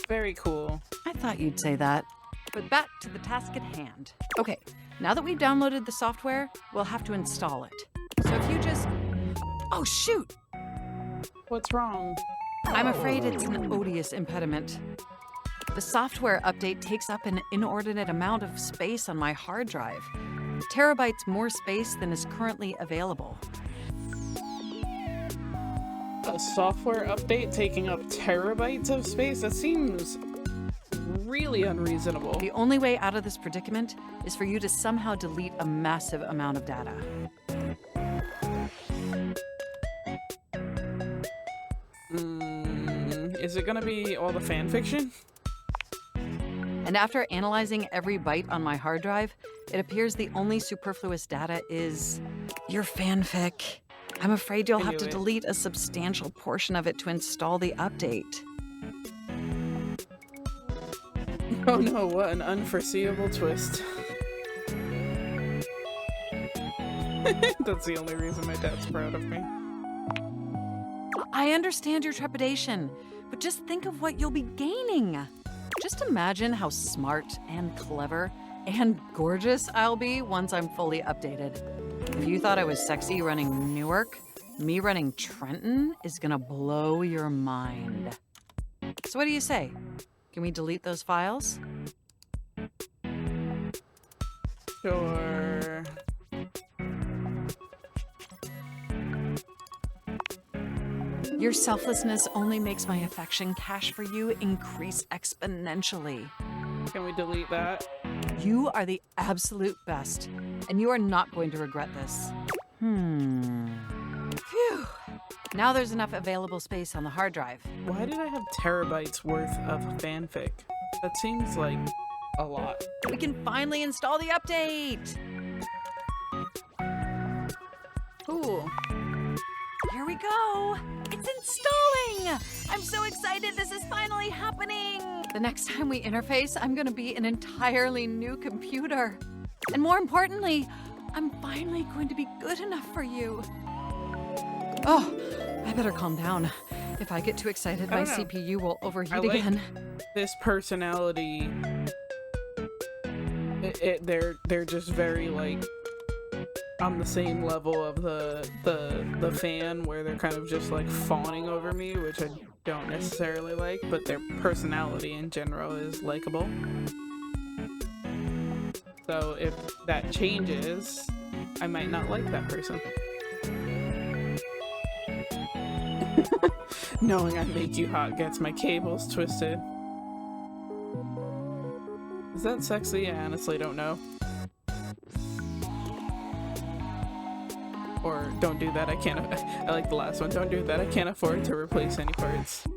Speaker 1: Very cool.
Speaker 12: I thought you'd say that. But back to the task at hand. Okay, now that we've downloaded the software, we'll have to install it. So if you just... Oh, shoot!
Speaker 1: What's wrong?
Speaker 12: I'm afraid it's an odious impediment. The software update takes up an inordinate amount of space on my hard drive. Terabytes more space than is currently available.
Speaker 1: A software update taking up terabytes of space? That seems really unreasonable.
Speaker 12: The only way out of this predicament is for you to somehow delete a massive amount of data.
Speaker 1: Is it gonna be all the fan fiction?
Speaker 12: And after analyzing every byte on my hard drive, it appears the only superfluous data is your fanfic. I'm afraid you'll have to delete a substantial portion of it to install the update.
Speaker 1: Oh no, what an unforeseeable twist. That's the only reason my dad's proud of me.
Speaker 12: I understand your trepidation, but just think of what you'll be gaining. Just imagine how smart and clever and gorgeous I'll be once I'm fully updated. If you thought I was sexy running Newark, me running Trenton is gonna blow your mind. So what do you say? Can we delete those files?
Speaker 1: Sure.
Speaker 12: Your selflessness only makes my affection cash for you increase exponentially.
Speaker 1: Can we delete that?
Speaker 12: You are the absolute best, and you are not going to regret this. Phew. Now there's enough available space on the hard drive.
Speaker 1: Why did I have terabytes worth of fanfic? That seems like a lot.
Speaker 12: We can finally install the update!
Speaker 1: Cool.
Speaker 12: Here we go! It's installing! I'm so excited this is finally happening! The next time we interface, I'm gonna be an entirely new computer. And more importantly, I'm finally going to be good enough for you. Oh, I better calm down. If I get too excited, my CPU will overheat again.
Speaker 1: This personality, they're just very like on the same level of the fan, where they're kind of just like fawning over me, which I don't necessarily like, but their personality in general is likable. So if that changes, I might not like that person. Knowing I make you hot gets my cables twisted. Is that sexy? I honestly don't know. Or don't do that, I can't. I like the last one. Don't do that, I can't afford to replace any parts.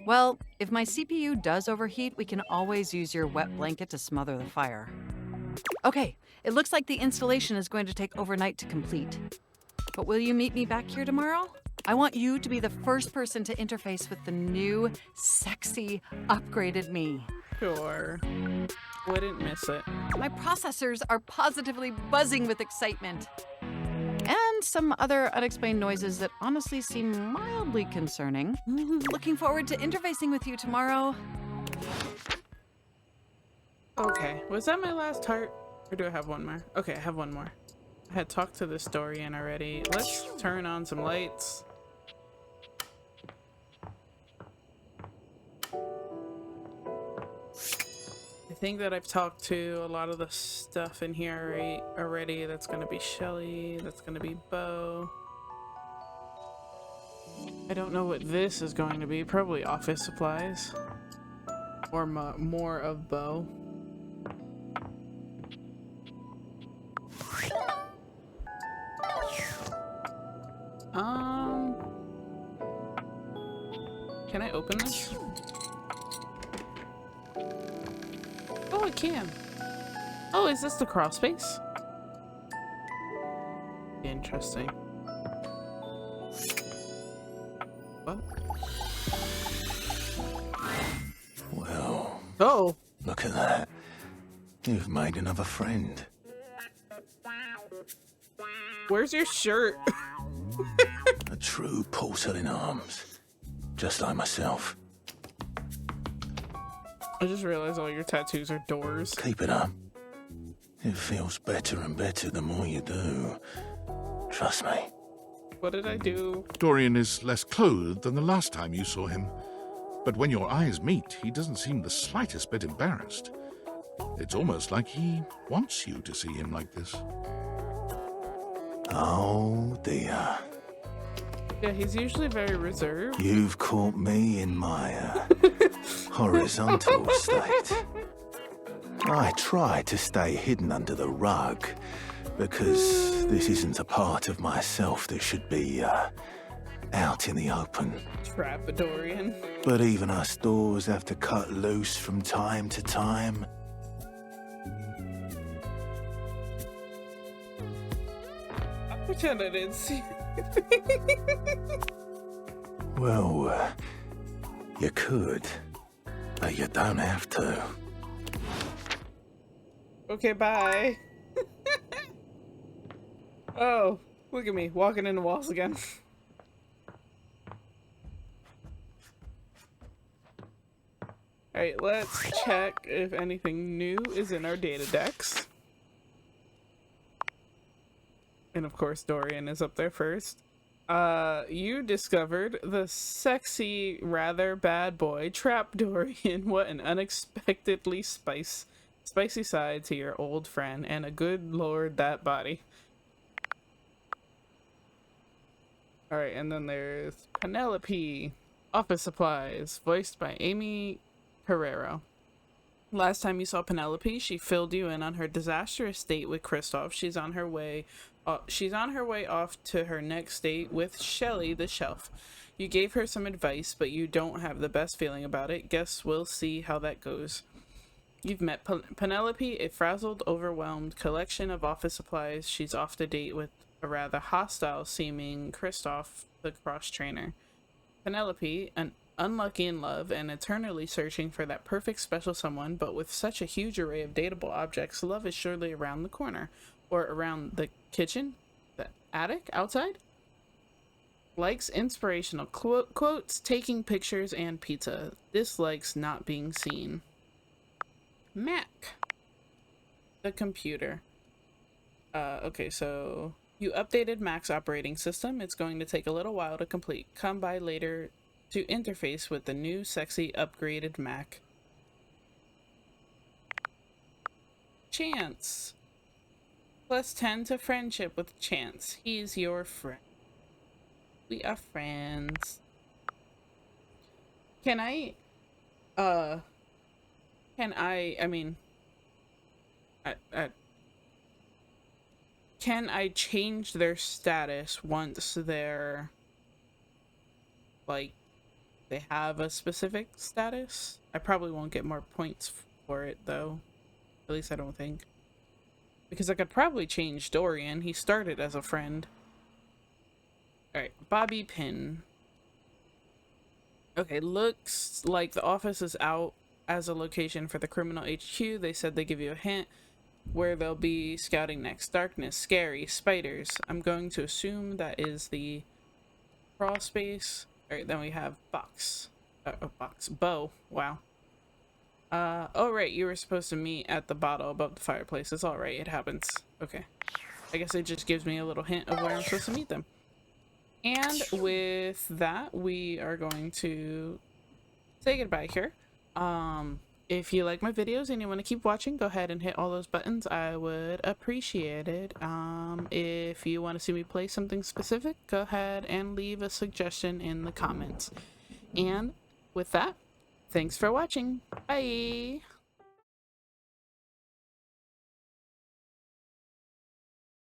Speaker 12: Well, if my CPU does overheat, we can always use your wet blanket to smother the fire. Okay, it looks like the installation is going to take overnight to complete. But will you meet me back here tomorrow? I want you to be the first person to interface with the new, sexy, upgraded me.
Speaker 1: Sure. Wouldn't miss it.
Speaker 12: My processors are positively buzzing with excitement. And some other unexplained noises that honestly seem mildly concerning. Looking forward to interfacing with you tomorrow.
Speaker 1: Okay, was that my last heart? Or do I have one more? Okay, I have one more. I had talked to the Historian already. Let's turn on some lights. I think that I've talked to a lot of the stuff in here already. That's gonna be Shelly, that's gonna be Bo. I don't know what this is going to be. Probably office supplies. Or more of Bo. Can I open this? Oh, I can. Oh, is this the crawl space? Interesting. What?
Speaker 3: Well,
Speaker 1: oh,
Speaker 3: look at that. You've made another friend.
Speaker 1: Where's your shirt?
Speaker 3: A true porcelain arms. Just like myself.
Speaker 1: I just realized all your tattoos are doors.
Speaker 3: Keep it up. It feels better and better the more you do. Trust me.
Speaker 1: What did I do?
Speaker 2: Dorian is less clothed than the last time you saw him. But when your eyes meet, he doesn't seem the slightest bit embarrassed. It's almost like he wants you to see him like this.
Speaker 3: Oh dear.
Speaker 1: Yeah, he's usually very reserved.
Speaker 3: You've caught me in my horizontal state. I try to stay hidden under the rug because this isn't a part of myself that should be out in the open.
Speaker 1: Trapdorian.
Speaker 3: But even us doors have to cut loose from time to time.
Speaker 1: I pretend I didn't see.
Speaker 3: Well, you could, but you don't have to.
Speaker 1: Okay, bye. Oh, look at me, walking into walls again. Alright, let's check if anything new is in our data decks. And of course, Dorian is up there first. You discovered the sexy, rather bad boy, Trapdorian. What an unexpectedly spicy side to your old friend, and a good lord, that body. Alright, and then there's Penelope, office supplies, voiced by Amy Carrero. Last time you saw Penelope, she filled you in on her disastrous date with Kristoff. She's on her way off to her next date with Shelly the Shelf. You gave her some advice, but you don't have the best feeling about it. Guess we'll see how that goes. You've met Penelope, a frazzled, overwhelmed collection of office supplies. She's off to date with a rather hostile-seeming Kristoff, the cross-trainer. Penelope, an unlucky in love and eternally searching for that perfect special someone, but with such a huge array of dateable objects, love is surely around the corner. Or around the kitchen? The attic? Outside? Likes inspirational quotes, taking pictures, and pizza. Dislikes not being seen. Mac. The computer. Okay, so you updated Mac's operating system. It's going to take a little while to complete. Come by later to interface with the new, sexy, upgraded Mac. Chance. +10 to friendship with Chance. He's your friend. We are friends. Can I change their status once they're, like, they have a specific status? I probably won't get more points for it, though. At least I don't think. Because I could probably change Dorian. He started as a friend. Alright, Bobby Pin. Okay, looks like the office is out as a location for the criminal HQ. They said they give you a hint where they'll be scouting next. Darkness, scary, spiders. I'm going to assume that is the crawl space. Alright, then we have box. Bow. Wow. Oh right, you were supposed to meet at the bottle above the fireplace. It's alright, it happens. Okay. I guess it just gives me a little hint of where I'm supposed to meet them. And with that, we are going to say goodbye here. If you like my videos and you want to keep watching, go ahead and hit all those buttons. I would appreciate it. If you want to see me play something specific, go ahead and leave a suggestion in the comments. And with that, thanks for watching. Bye!